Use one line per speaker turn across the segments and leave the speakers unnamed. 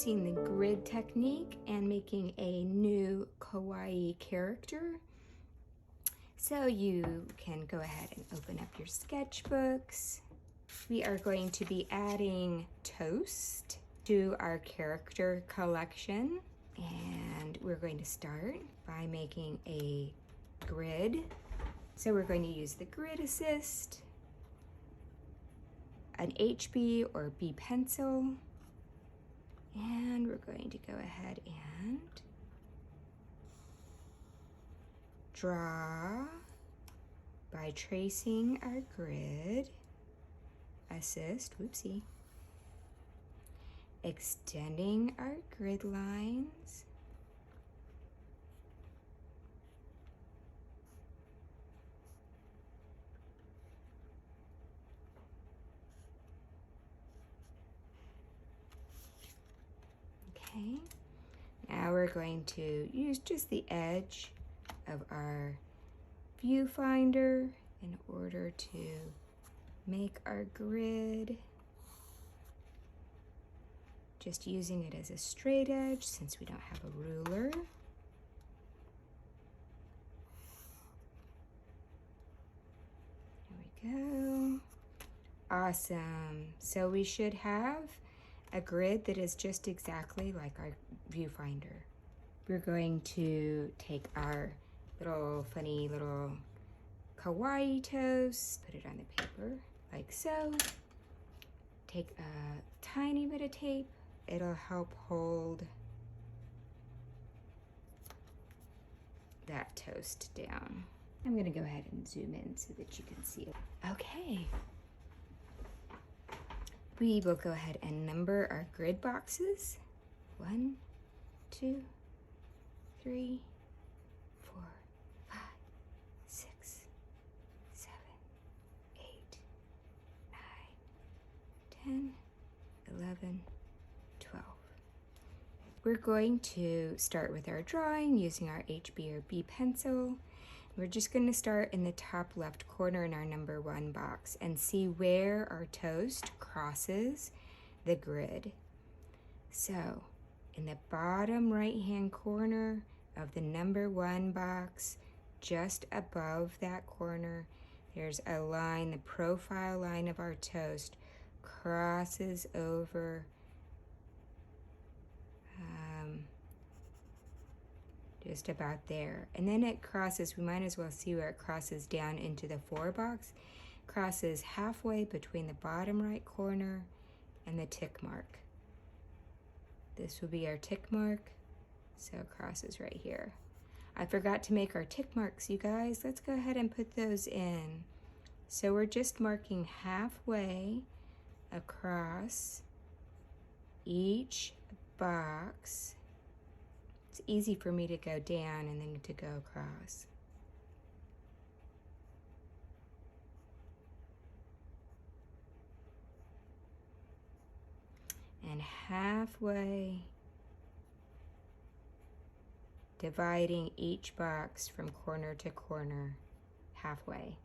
using the grid technique and making a new Kawaii character. So you can go ahead and open up your sketchbooks. We are going to be adding toast to our character collection. And we're going to start by making a grid. So we're going to use the grid assist, an HB or B pencil, and we're going to go ahead and draw by tracing our grid assist, whoopsie, extending our grid lines, okay. Now we're going to use just the edge of our viewfinder in order to make our grid. Just using it as a straight edge since we don't have a ruler. There we go. Awesome. So we should have a grid that is just exactly like our viewfinder. We're going to take our funny little Kawaii toast, put it on the paper like so. Take a tiny bit of tape. It'll help hold that toast down. I'm gonna go ahead and zoom in so that you can see it. Okay. We will go ahead and number our grid boxes. 1, 2, 3, 4, 5, 6, 7, 8, 9, 10, 11, 12. We're going to start with our drawing using our HB or B pencil. We're just going to start in the top left corner in our number 1 box and see where our toast crosses the grid. So in the bottom right hand corner of the number 1 box, just above that corner, there's a line, the profile line of our toast crosses over just about there. And then it crosses, we might as well see where it crosses down into the 4 box, crosses halfway between the bottom right corner and the tick mark. This will be our tick mark, so it crosses right here. I forgot to make our tick marks, you guys. Let's go ahead and put those in. So we're just marking halfway across each box. It's easy for me to go down and then to go across. And halfway, dividing each box from corner to corner, halfway.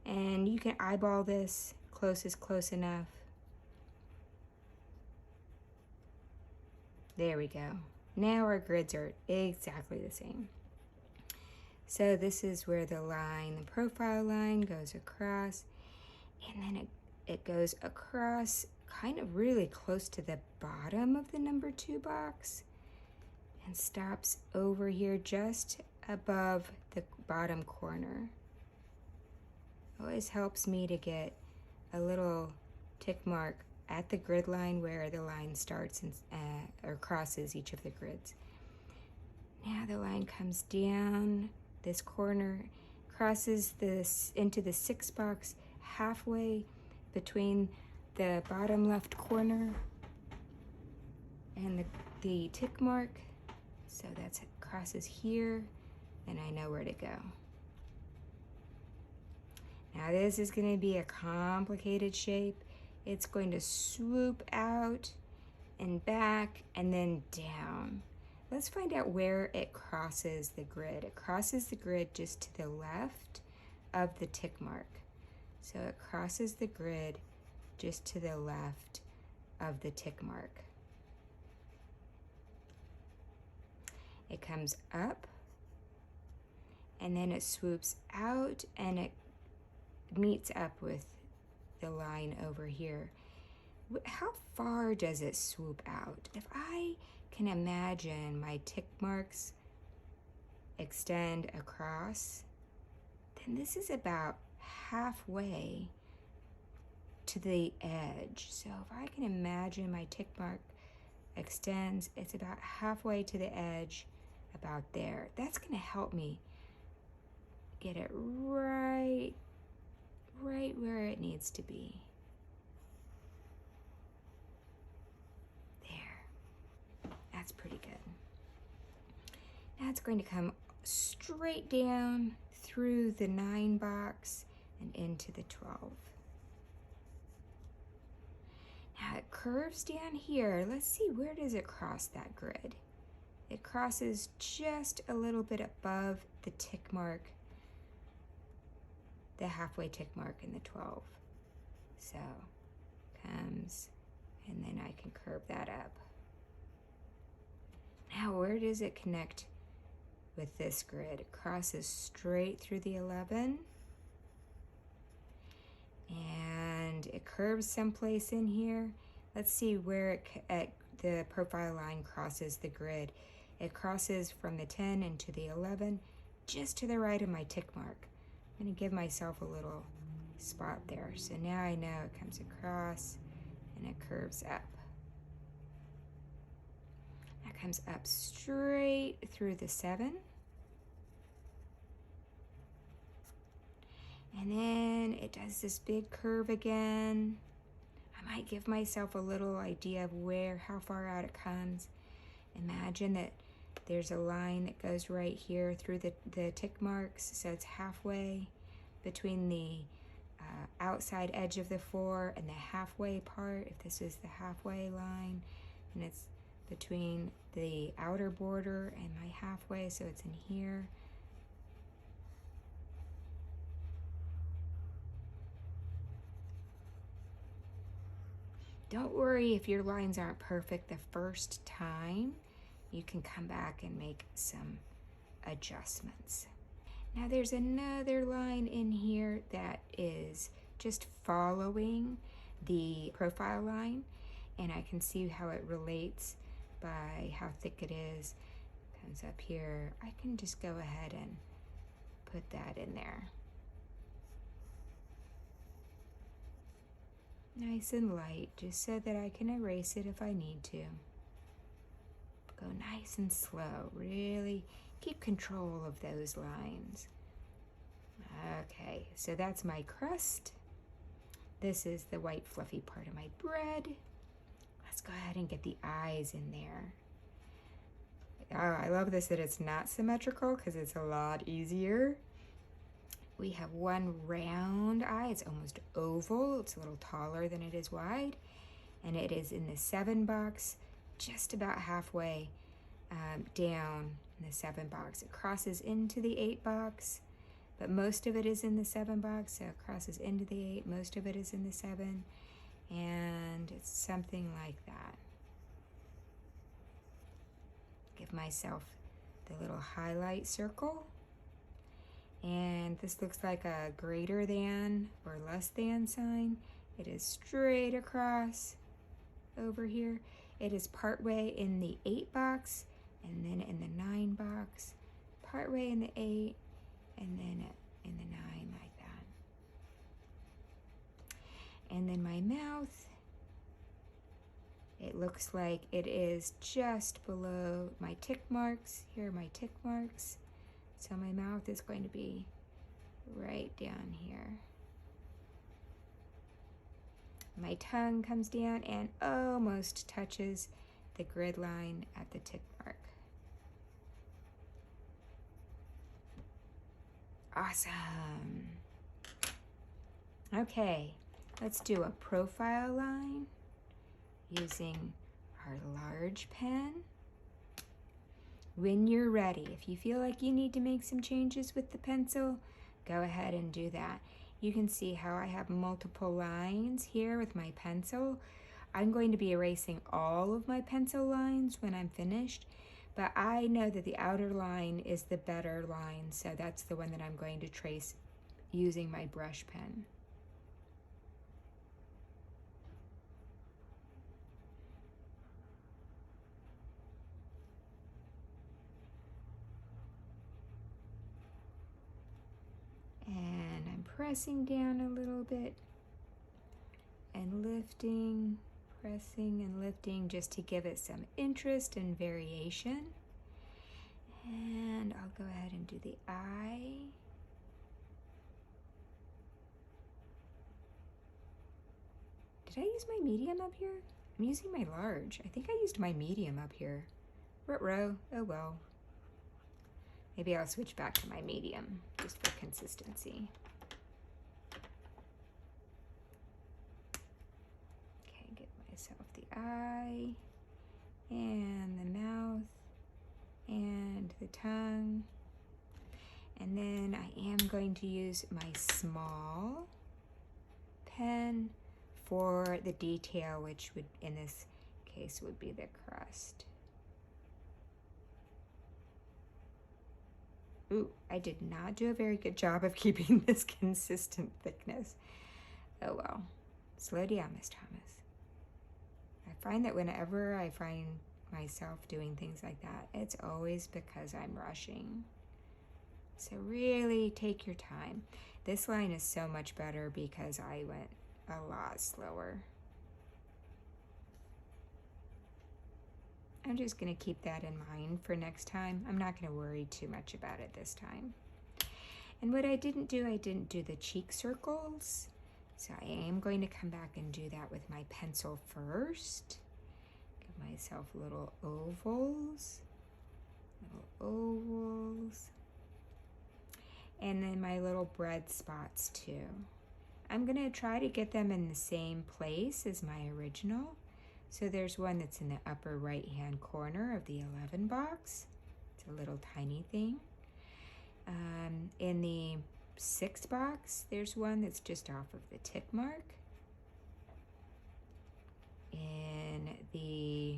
And you can eyeball this, close is close enough. There we go. Now our grids are exactly the same. So this is where the line, the profile line goes across, and then it goes across kind of really close to the bottom of the number 2 box and stops over here just above the bottom corner. Always helps me to get a little tick mark at the grid line where the line starts and or crosses each of the grids. Now the line comes down this corner, crosses this into the 6 box halfway between the bottom left corner and the tick mark. So that's it, crosses here, and I know where to go. Now this is going to be a complicated shape. It's going to swoop out and back and then down. Let's find out where it crosses the grid. It crosses the grid just to the left of the tick mark. So it crosses the grid just to the left of the tick mark. It comes up, and then it swoops out, and it meets up with the line over here. How far does it swoop out? If I can imagine my tick marks extend across, then this is about halfway to the edge. So if I can imagine my tick mark extends, it's about halfway to the edge, about there. That's going to help me get it right where it needs to be. There. That's pretty good. Now it's going to come straight down through the 9 box and into the 12. Now it curves down here. Let's see, where does it cross that grid? It crosses just a little bit above the tick mark, the halfway tick mark in the 12. So comes, and then I can curve that up. Now where does it connect with this grid? It crosses straight through the 11. And it curves someplace in here. Let's see where the profile line crosses the grid. It crosses from the 10 into the 11, just to the right of my tick mark. I'm going to give myself a little spot there. So now I know it comes across and it curves up. That comes up straight through the 7. And then it does this big curve again. I might give myself a little idea of how far out it comes. Imagine that there's a line that goes right here through the tick marks, so it's halfway between the outside edge of the 4 and the halfway part, if this is the halfway line, and it's between the outer border and my halfway, so it's in here. Don't worry if your lines aren't perfect the first time. You can come back and make some adjustments. Now there's another line in here that is just following the profile line, and I can see how it relates by how thick it is. Comes up here. I can just go ahead and put that in there. Nice and light, just so that I can erase it if I need to. Go nice and slow, really keep control of those lines. Okay, so that's my crust. This is the white fluffy part of my bread. Let's go ahead and get the eyes in there. Oh, I love this that it's not symmetrical because it's a lot easier. We have one round eye. It's almost oval. It's a little taller than it is wide. And it is in the 7 box, just about halfway down in the 7 box. It crosses into the 8 box, but most of it is in the 7 box. So it crosses into the 8, most of it is in the 7. And it's something like that. Give myself the little highlight circle. And this looks like a greater than or less than sign. It is straight across over here. It is partway in the 8 box, and then in the 9 box, partway in the 8, and then in the 9 like that. And then my mouth, it looks like it is just below my tick marks. Here are my tick marks. So my mouth is going to be right down here. My tongue comes down and almost touches the grid line at the tick mark. Awesome. Okay, let's do a profile line using our large pen. When you're ready, if you feel like you need to make some changes with the pencil, go ahead and do that. You can see how I have multiple lines here with my pencil. I'm going to be erasing all of my pencil lines when I'm finished, but I know that the outer line is the better line, so that's the one that I'm going to trace using my brush pen. And I'm pressing down a little bit and lifting, pressing and lifting just to give it some interest and variation. And I'll go ahead and do the eye. Did I use my medium up here? I'm using my large. I think I used my medium up here. Ruh-roh, oh well. Maybe I'll switch back to my medium just for consistency. Okay, give myself the eye and the mouth and the tongue. And then I am going to use my small pen for the detail, which would, in this case, would be the crust. Ooh, I did not do a very good job of keeping this consistent thickness. Oh well, slow down, Miss Thomas. I find that whenever I find myself doing things like that, it's always because I'm rushing. So really take your time. This line is so much better because I went a lot slower. I'm just going to keep that in mind for next time. I'm not going to worry too much about it this time. And what I didn't do the cheek circles. So I am going to come back and do that with my pencil first. Give myself little ovals. And then my little bread spots too. I'm going to try to get them in the same place as my original. So there's one that's in the upper right hand corner of the 11 box. It's a little tiny thing. In the 6 box, there's one that's just off of the tick mark. In the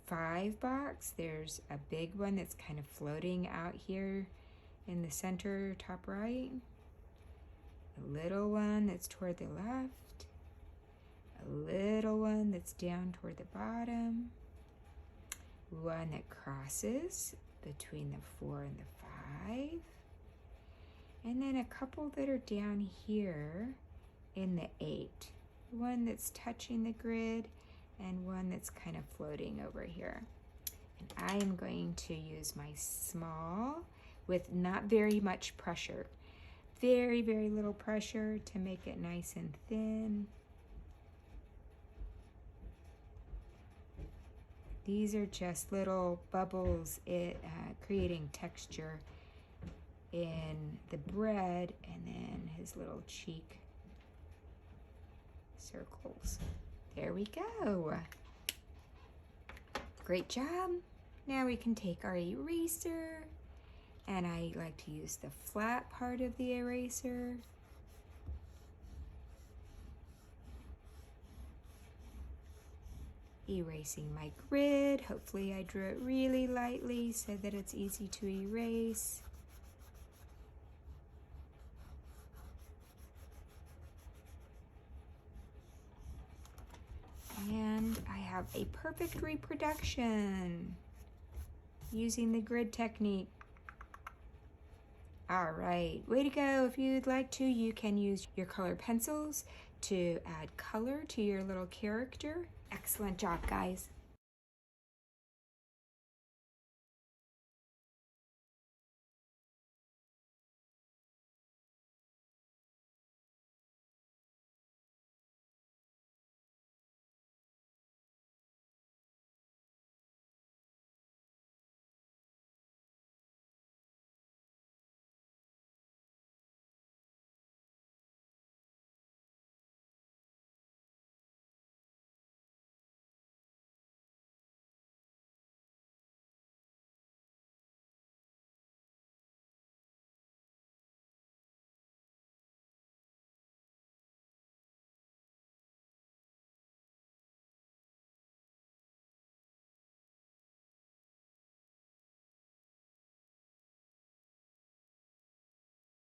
5 box, there's a big one that's kind of floating out here in the center top right. A little one that's toward the left. A little one that's down toward the bottom, one that crosses between the 4 and the 5, and then a couple that are down here in the 8. One that's touching the grid and one that's kind of floating over here. And I am going to use my small with not very much pressure. Very, very little pressure to make it nice and thin. These are just little bubbles, creating texture in the bread, and then his little cheek circles. There we go. Great job. Now we can take our eraser, and I like to use the flat part of the eraser. Erasing my grid. Hopefully I drew it really lightly so that it's easy to erase. And I have a perfect reproduction using the grid technique. All right, way to go. If you'd like to, you can use your color pencils to add color to your little character. Excellent job, guys.